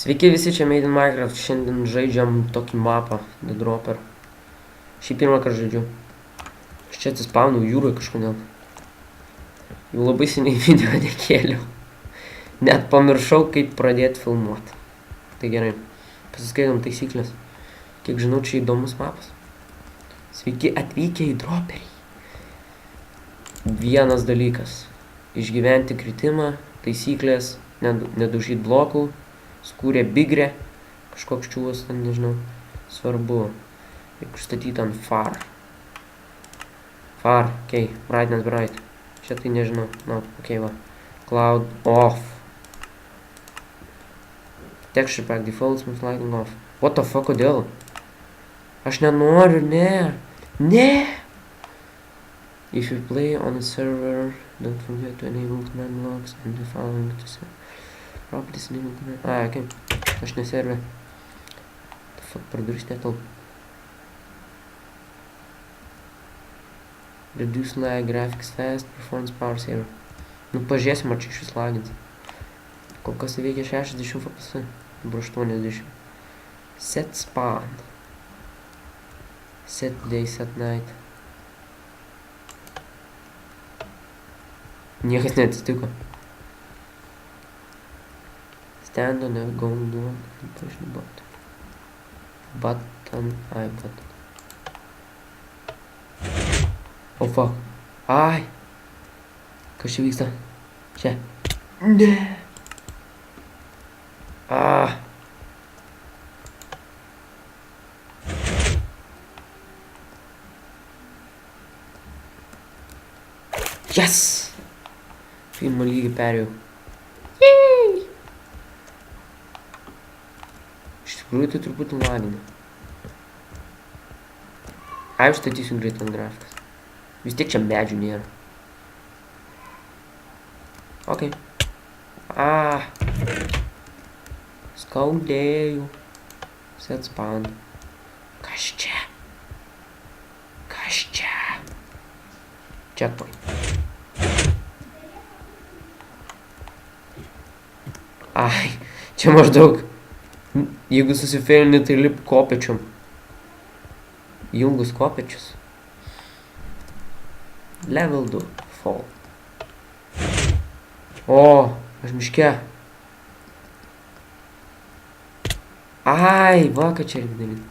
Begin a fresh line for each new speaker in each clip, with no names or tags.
Sveiki visi, čia Made in Minecraft, šiandien žaidžiam tokį mapą, The Dropper. Šį pirmą kartą žaidžiu. Aš čia atsispaunau jūroje kažkodėl. Jau labai seniai video nekėliau. Net pamiršau, kaip pradėti filmuoti. Tai gerai, pasiskaitom taisyklės. Kiek žinau, čia įdomus mapas. Sveiki atvykę į Dropperį. Vienas dalykas. Išgyventi kritimą, taisyklės, nedaužyti blokų. Skūrė bigrė, kažkoks čiūvas, ten nežinau, svarbu. Reikia užstatyti ant far. Far, okei, brightness bright. Čia tai nežinau, no, okei va. Cloud off. Texture pack default smooth lighting off. What the fuck, kodėl? Aš nenoriu, ne. Ne! If you play on a server, don't forget to enable command blocks and the following to serve. Properties enable command... okei. Aš neservė. The fuck, per duris netelp. Reduce lag, graphics fast, performance power saver. Nu, pažiūrėsim, ar čia iš vis lagins. Kol kas veikia 60 fps. Dabar 80. Set spawn. Set day, set night. Niekas neatsitiko. Stand on a gold one and push the button. Button, button. Oh fuck. Ai. Kas čia vyksta? Čia. Ne. Yes! Pirmą lygį perėjau. Iš tikrųjų tai truputį lagina. Ai, užstatysiu greit ant grafikas. Vis tiek čia medžių nėra. Okei. Skaudėjau. Set spawn. Kas čia? Kas čia? Checkpoint. Ai, čia maždaug. Jeigu susifeilini, tai lip kopečium. Ilgus kopečius. Level 2. Fall. O, aš miške. Ai, va, ką čia reikia daryti.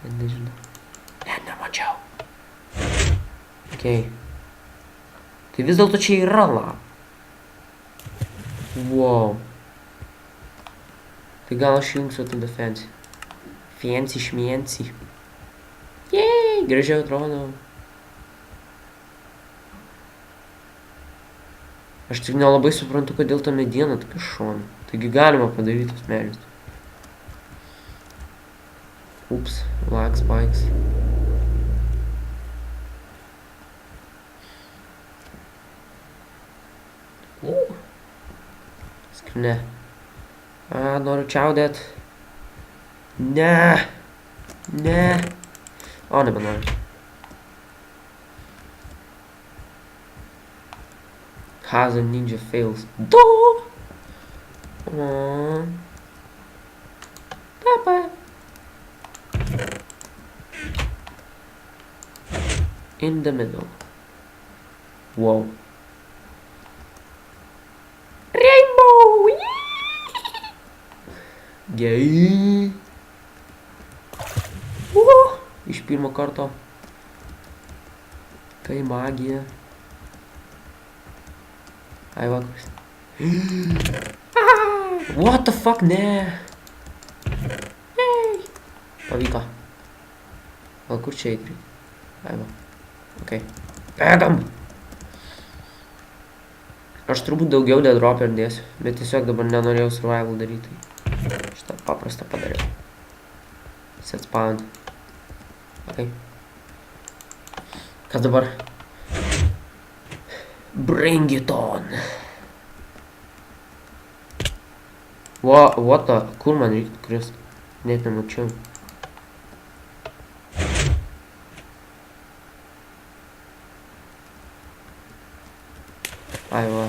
Net nežinau. Net nemačiau. Okei. Tai vis dėlto čia yra lava. Wow. Tai gal aš jungsiu tada fancy. Fancy šmiency. Jei, gražiau atrodo. Aš tik nelabai suprantu, kodėl ta mediena tokia šona. Taigi galima padaryti tos medžius. Ups, lag spikes. Skrinė. Noriu čiaudėt. Ne. Ne. O, nebenoriu. Hazard ninja fails. Do! Papa. In the middle. Wow. Rainbow! Gei. Iš pirmo karto. Kai magija. Ai vakaras. What the fuck, ne. Pavyko. Gal kur čia eiti? Ai va. Okei. Bėgam. Aš turbūt daugiau The Dropper dėsiu, bet tiesiog dabar nenorėjau survival daryti. Šitą paprastą padariau. Set spawn. Okei. Kas dabar? Bring it on. What the? Kur man reikia krist? Net nemačiau. Ai va.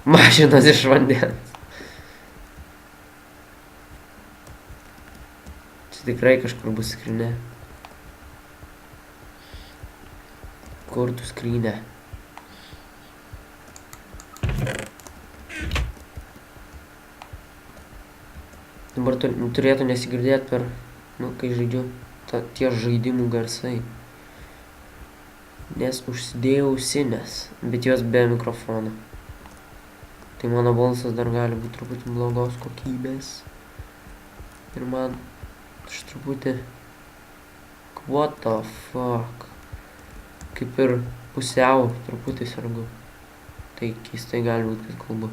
Mašinas iš vandens. Čia tikrai kažkur bus skrinė. Kur tu skrynė? Dabar turėtų nesigirdėti per, kai žaidžiu, tie žaidimų garsai. Nes užsidėjau ausinės, bet jos be mikrofono. Tai mano balsas dar gali būti truputį blogos kokybės. Ir man truputį... What the fuck? Kaip ir pusiau truputį sergu. Tai keistai gali būti, kad kalbu.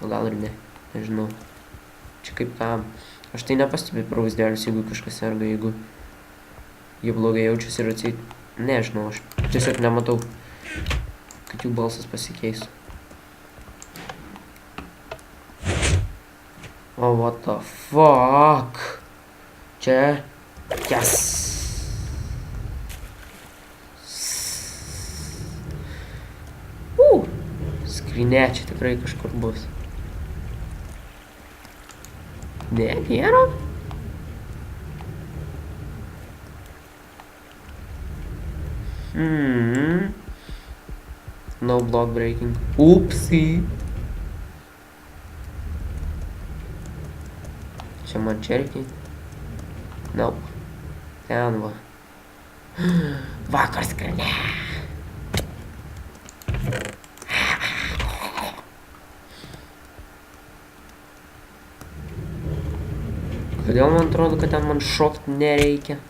O gal ir ne, nežinau. Čia kaip tam. Aš tai nepastebiu per vaizdelės, jeigu kažkas serga, jeigu jie blogai jaučiasi ir atseit. Nežinau, aš tiesiog nematau, kad jų balsas pasikeistų. Oh, what the fuck? Čia... Yes! Skrinė čia tikrai kažkur bus. Ne, nėra? No block breaking. Upsi! Čia man čia reikia? Nope. Ten va. Vakar skrinė. Kodėl man atrodo, kad ten man šokt nereikia?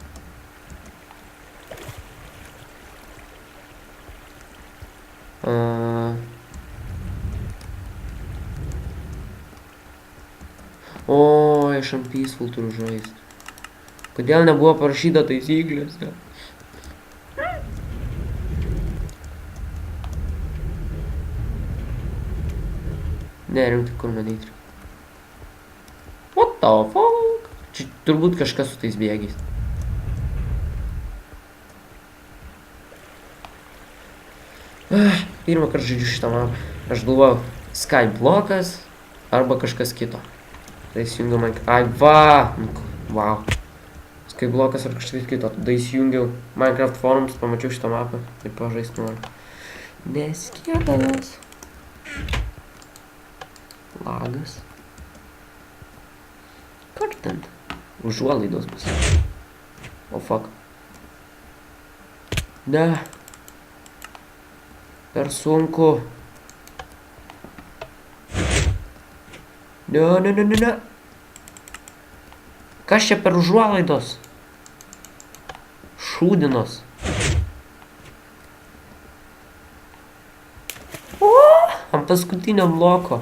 O, aš ant Peaceful turiu žaisti. Kodėl nebuvo parašyta taisyklėse? Ne, rimtai, kur man eiti? What the fuck? Čia turbūt kažkas su tais bėgiais. Pirmą kartą žaidžiu šitą mapą. Aš galvoju, Skyblokas arba kažkas kito. Tai įsijungiau Minecraft. Ai, va! Wow. Skyblokas ar kažkas kito. Tada įsijungiau Minecraft forums, pamačiau šitą mapą ir pažaist noriu. Neskėdalas. Lagas. Kur ten? Užuolaidos bus. O fuck. Ne. Per sunku. Ne. Kas čia per užuolaidos? Šūdinos. O, ant paskutinio bloko.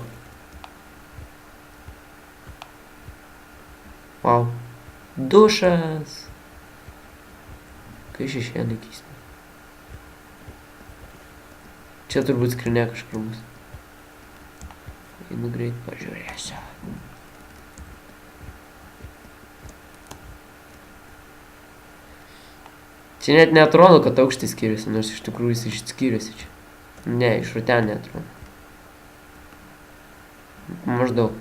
Wow. Dušas. Kai šešėlį keista. Čia turbūt skrinė kažkur bus. Einu greit pažiūrėsiu. Čia net neatrodo, kad aukštis skiriasi, nors iš tikrųjų jis išskiriasi čia. Ne, iš ten neatrodo. Maždaug.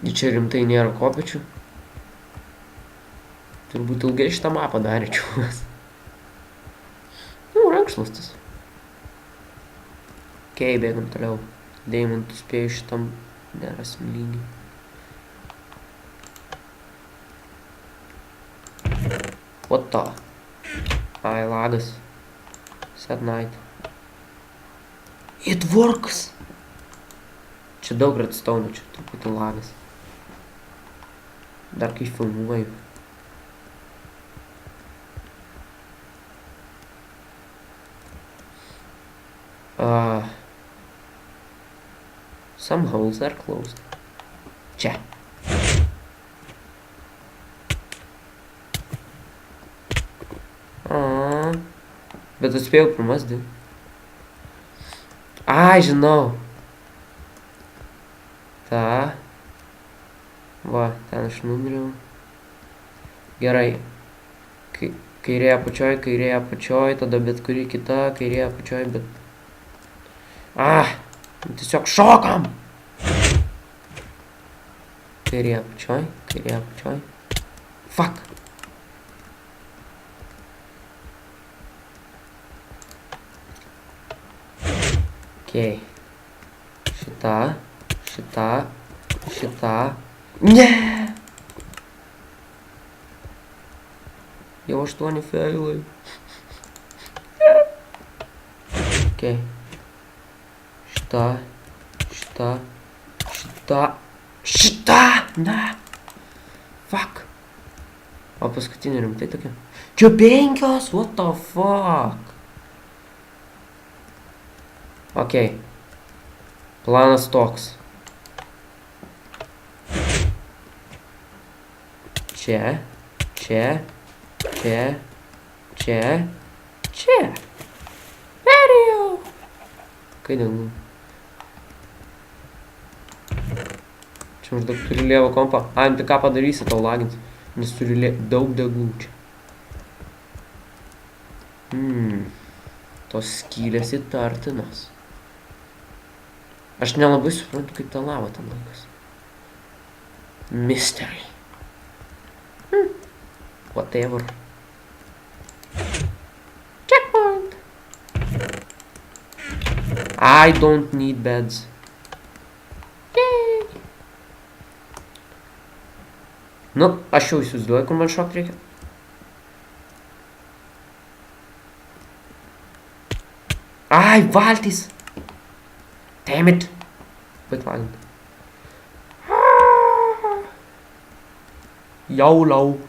Ir čia rimtai nėra kopečių. Turbūt ilgai šitą mapą darė čiūnas. Rankšluostis. Okei, bėgam toliau. Deimantų spėju šitam nerasim lygiai. What the? Ai, lagas. Sad night. It works! Čia daug redstone, čia truputį lagas. Dar kai filmuoju. Some holes are closed. Čia. Bet atspėjau pirmas dvi. Ai, žinau. Ta. Va, ten aš numiriau. Gerai. Kairėje apačioj, tada bet kuri kita, kairėje apačioj, bet Tiesiog šokam. Kairė apačioj. Fuck. Okei. Šitą. Ne! Jau 8 failai. Okei. Šitą! Ne! Fuck. O paskutinė rimtai tokia. Čia 5, what the fuck? Okei. Planas toks. Čia. Perėjau. Kai dėl. Čia maždaug turi lievą kompą. Tai ką padarysi, tau lagins. Nes turi daug degų čia. Tos skylės įtartinos. Aš nelabai suprantu, kaip ta lava ten laikosi. Mystery. Whatever. Checkpoint. I don't need beds. Yay. Nu, aš jau įsivaizduoju, kur man šokti reikia. Valtys. Damn it. Baig valint. Jaulau.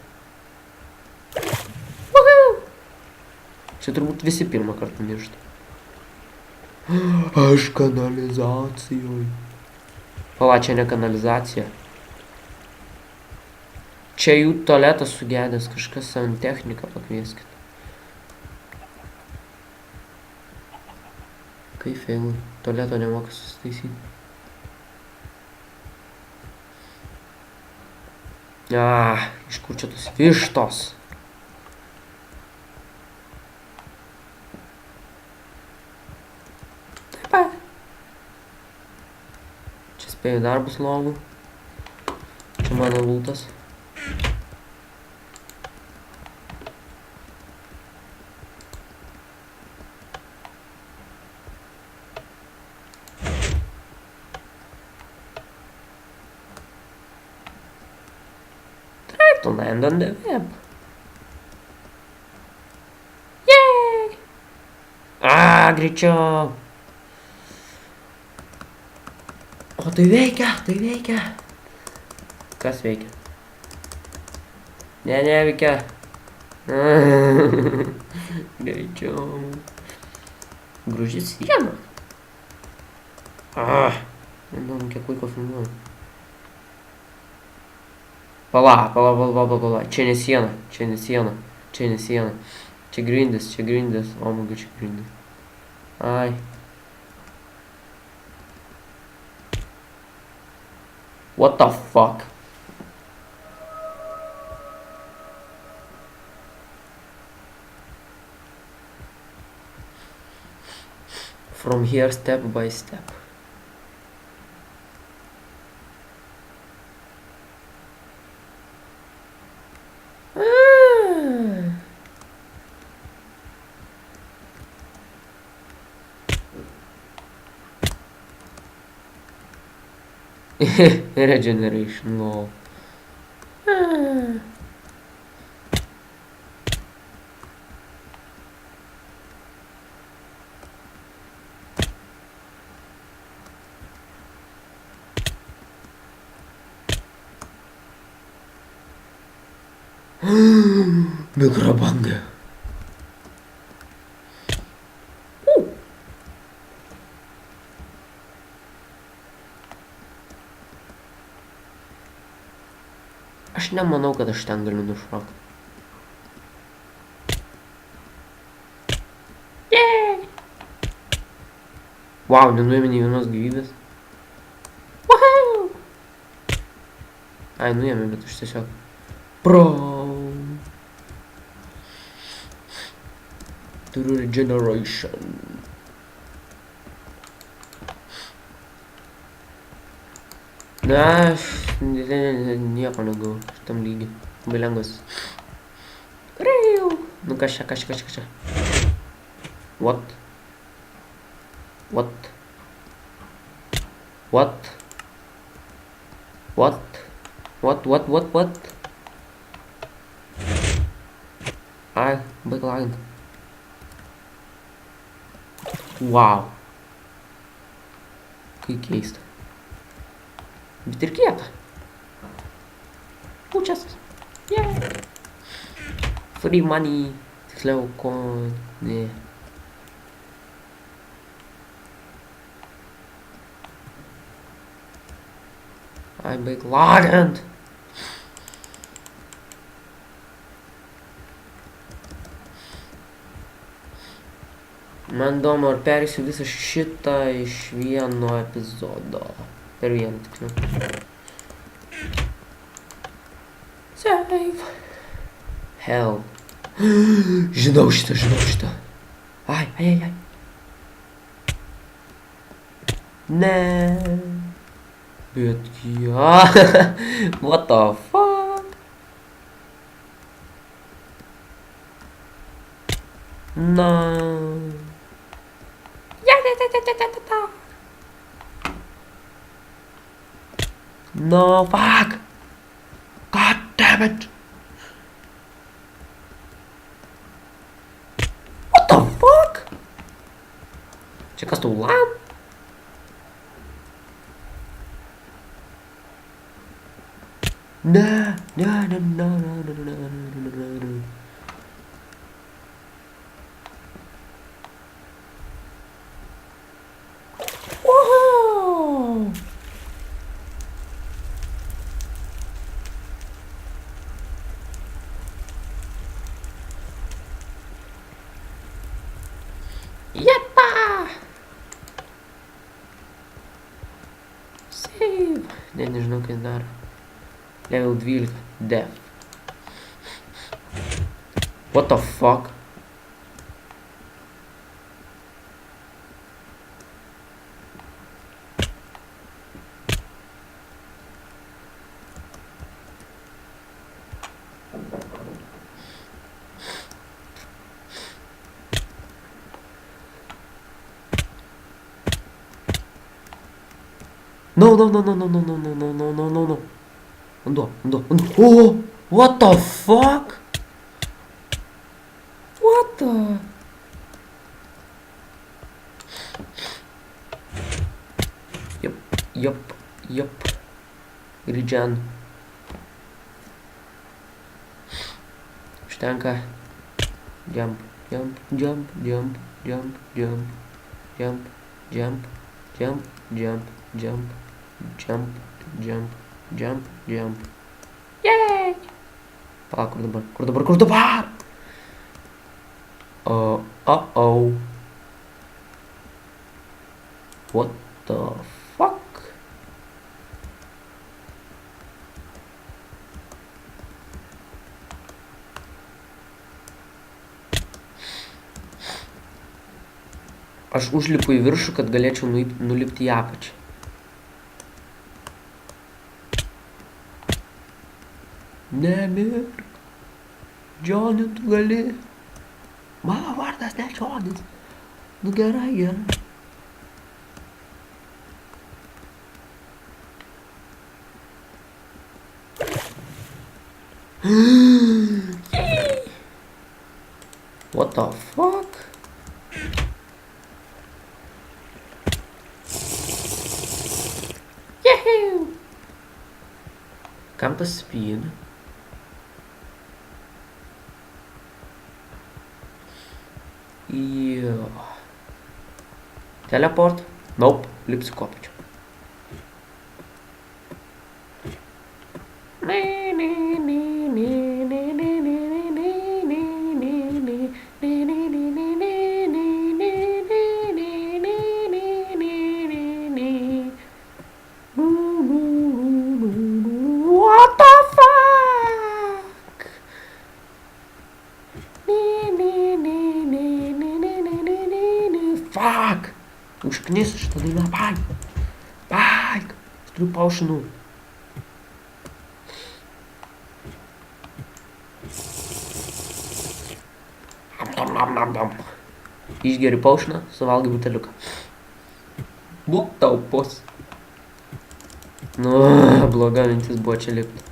Čia turbūt visi pirmą kartą miršta. Aš kanalizacijoj. Pala, čia ne kanalizacija. Čia jų tualetas sugedęs, kažkas santechniką pakvieskit. Kaip failai, tualeto nemoka susitaisyti. Iš kur čia tos vištos? Taip. Čia spėjau darbus lovų. Čia mano lūtas. To land on the web. Yay! Greičiau. O tai veikia. Kas veikia? Neveikia. Greičiau. Gruži siena. Nežinau, kiek laiko filmuoju. Pala. Čia ne siena. Čia grindis. O, maga, čia grindis. What the fuck? From here, step by step. Regeneration, lol. Mikrobanga. Aš nemanau, kad aš ten galiu nušokti. Wow, nenuėmė nei vienos gyvybės. Nuėmė, bet aš tiesiog... Pro! Turiu regeneration. Ne, aš nieko negau šitam lygiui. Labai lengvas. Nu kas čia. What? Ai, backline. Wow. Kai keista. Bet ir kieta. Pučias. Yeah. Free money. Tiksliau, ko... Ne. Ai, baiglagant. Man įdomu, ar perėsiu visą šitą iš vieno epizodo. Per vieną, tiksliau. Save. Hell. Žinau šitą. Ai. Ne. Bet ja. What the fuck? No. No, fuck! God damn it! What the fuck? Čia kas tau lam? No. Whoa! Jepa! Save! Nežinau, kaip dar. Level 12. Death. What the fuck? No. Ando. Oh! What the fuck? What the? Yup. Regen. Užtenka. Jump. Yay! Pala, kur dabar? Uh-oh. What the fuck? Aš užlipu į viršų, kad galėčiau nulipti į apačią. Nemirk. Džoni, tu gali. Mano vardas ne Džonis. Nu gerai. What the fuck? Yahoo! Campus speed. Yeah. Teleport? Nope. Lipsiu kopačiu. What the fuck? Fuck! Užknis šitą dainą, baik! Aš turiu paušinų. Išgeri paušiną, suvalgai buteliuką. Būk tau pos. Nu, bloga mintis buvo čia lipti.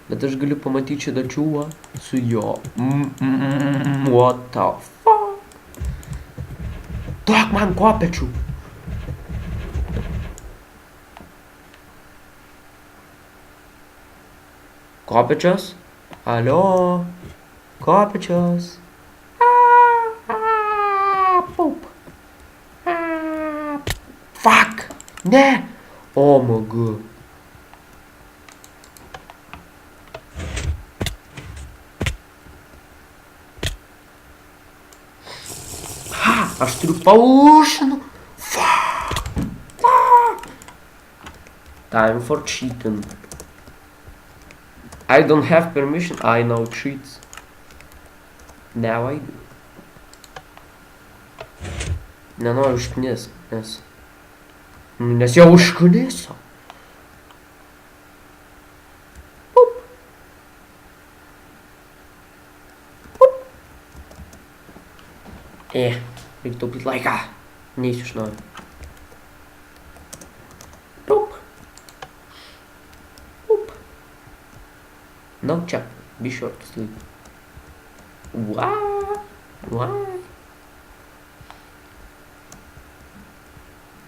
Bet aš galiu pamatyti šitą čiūvą su jo. What the fuck? Duok man kopečių. Kopečios? Alio? Kopečios? Pup. Fuck! Ne! Oh my god. Aš turiu paušinų. Time for cheating. I don't have permission. I know cheats. Now I do. Nenoriu užknis, nes jau užkniso. Pup. Pup. Reikia taupyti laiką. Neįsiu iš naujo. Pup. Pup. No, čia. Be sure to sleep. Why? Why?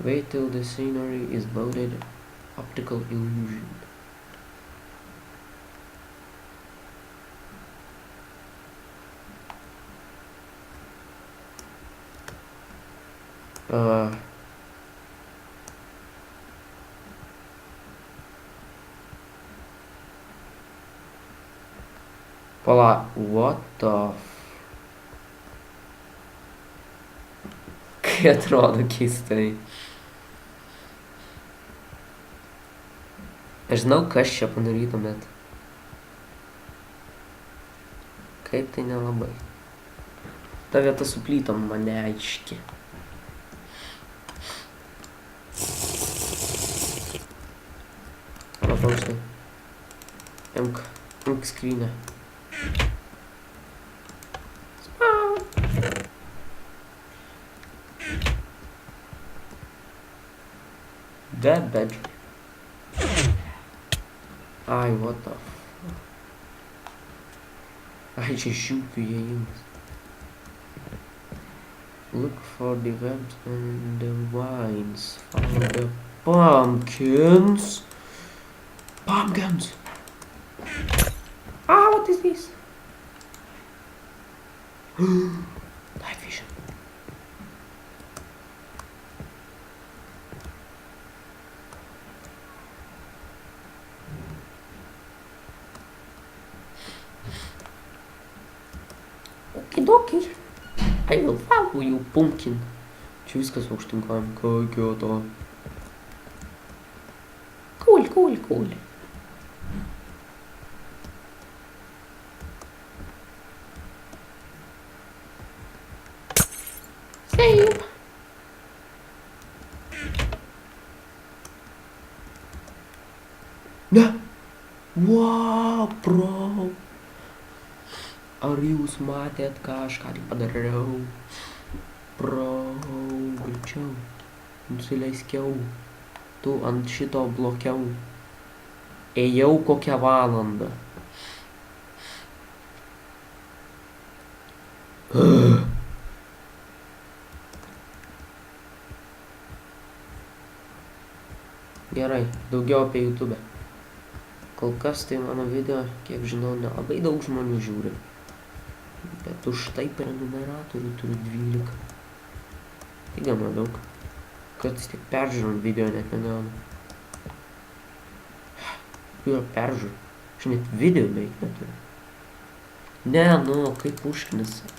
Wait till the scenery is voted optical illusion. Pala, what the Kai atrodo keistai. Aš žinau, kas čia padaryta, bet kaip tai nelabai. Ta vieta su plytom man neaiški. Matau štai. Imk skrynę. That bedroom. Ai, what the fuck. Ai, čia šiupių įėjimas. Look for the webs and the vines. Follow the pumpkins. Pumpkins! Ah, what is this? Night vision. Okidoki. I will follow you, pumpkin. Čia viskas aukštyn kojom. Kokio to. Cool. Save. Ne. Wow, bro. Ar jūs matėt, ką aš ką tik padariau? Bro, greičiau. Nusileiskiau. Tu ant šito blokiau. Ėjau kokią valandą. Gerai, daugiau apie YouTube. Kol kas tai mano video, kiek žinau, nelabai daug žmonių žiūri. Bet už tai prenumeratorių turiu 12. Tai gana daug. Kad tik peržiūrant video net negaunu. Yra peržiūrų. Aš net video beveik neturiu. Ne, nu, kaip užknisa.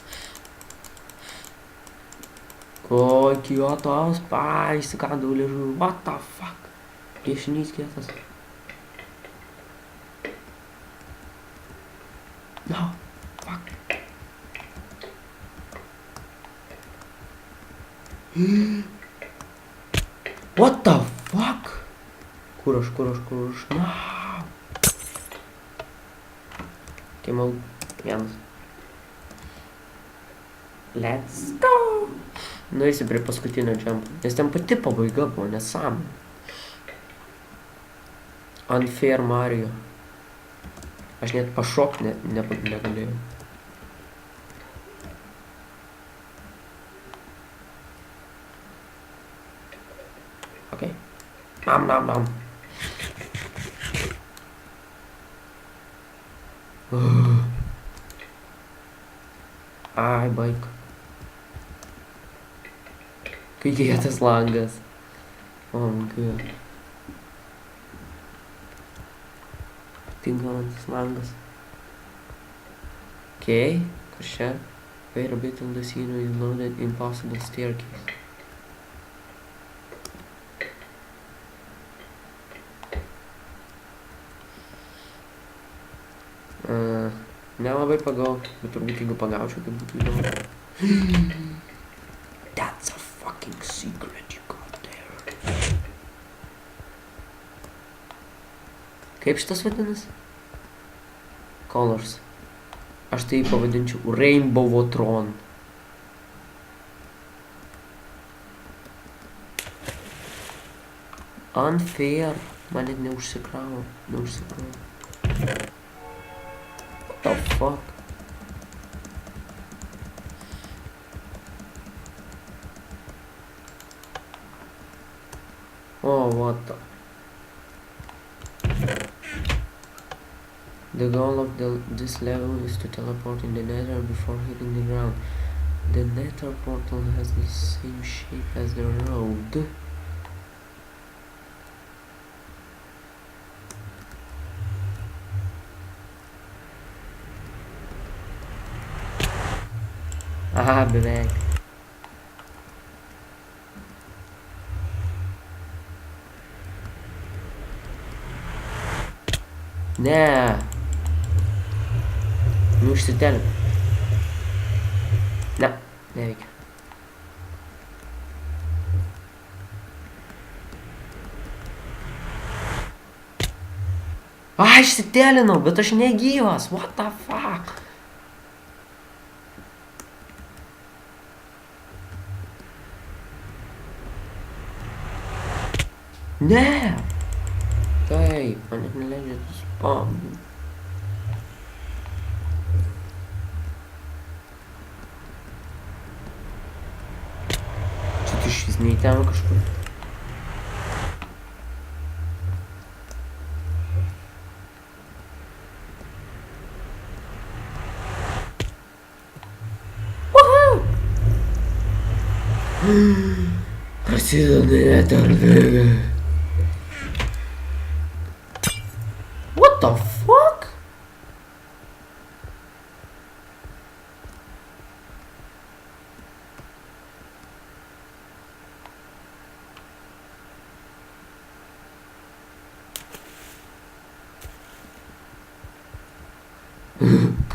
Kokio tos įsikandau liežuvį. What the fuck? Piešinys kietas. No, fuck. What the fuck? Kur aš? No. Vienas. Let's go. Nueisiu prie paskutinio jumpo. Nes ten pati pabaiga buvo, nesąmonė. Unfair Mario. Aš net pašokt negalėjau. Okay. Nam. Ai, baik. Kai kietas langas. Oh my god. Tinkalantis langas. Okay, kas čia? Wait a bit on the scene is loaded impossible staircase. Nelabai pagau, bet turbūt jeigu pagaučiau, tai būtų įdomu. That's a fucking secret you got there. Kaip šitas vadinasi? Colors. Aš tai pavadinčiau Rainbowotron. Unfair. Man net neužsikravo. What the fuck? Oh, what the... The goal of this level is to teleport in the nether before hitting the ground. The nether portal has the same shape as the road. Aha, beveik. Ne. Nu išsitelė. Ne, neveikia. Išsitelinau, bet aš negyvas. What the fuck? Ne! Taip, man net neleidžia spawn. Čia tu šis ne į ten kažkur. Prasideda netardėga. What the fuck?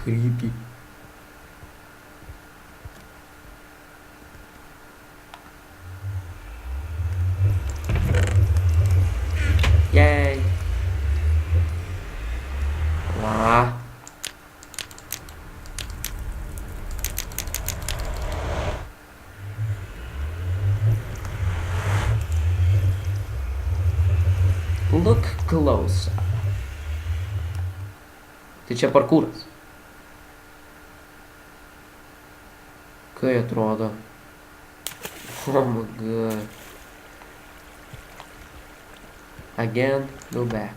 Creepy. Yay. Wow. Look close. Tai čia parkūras. Kai atrodo. Oh my god. Again, go back.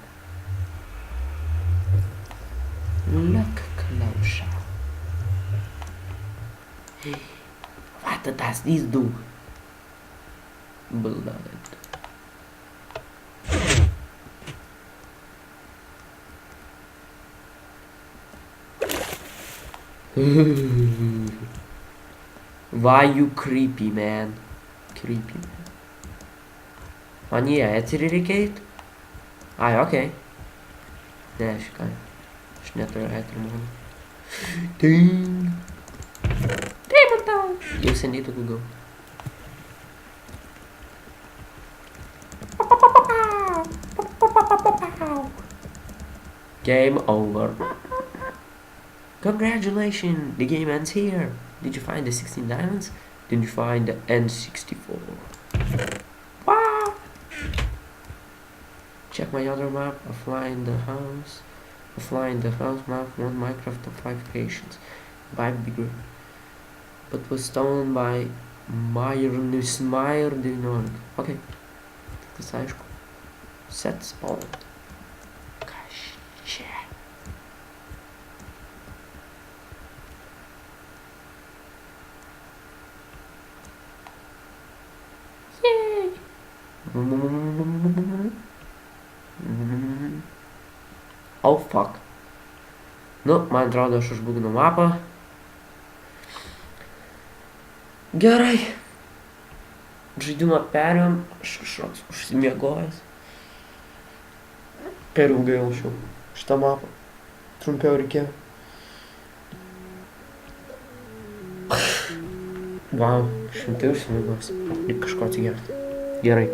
Look closer. What does this do? Blood. Why you creepy, man? Creepy, man. Man jį eterį reikia eit? Ai, okei. Ne, šikai. Aš neturiu eterį, man. Ding. Taip, tau. Jau seniai tokių gau. Game over. Congratulations, the game ends here. Did you find the 16 diamonds? Did you find the N64? Wow! Check my other map. Offline the house. Offline the house map. 1 Minecraft of 5 creations. 5 bigger. But was stolen by Meyer 19. Okay. Tas aišku. Set spawned. Kas čia? Yay! Oh fuck. Nu, man atrodo, aš užbūginu mapą. Gerai. Žaidimą perėjom, aš kažkoks užsimiegojęs. Per ilgai laušiau šitą mapą. Trumpiau reikėjo. Vau, šimtai užsimiegojęs. Reikia kažko atsigerti. Gerai.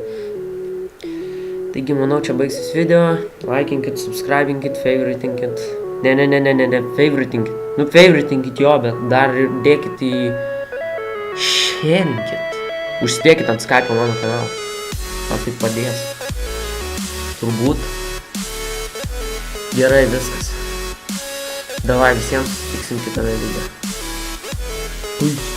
Taigi, manau, čia baigsis video. Likinkit, subscribinkit, favoritinkit. Ne, favoritinkit. Nu, favoritinkit jo, bet dar ir dėkit į... Šėrinkit. Užsidėkit ant Skype'o mano kanalą. Gal tai padės. Turbūt. Gerai viskas. Davai visiems susitiksim kitame video. Ui.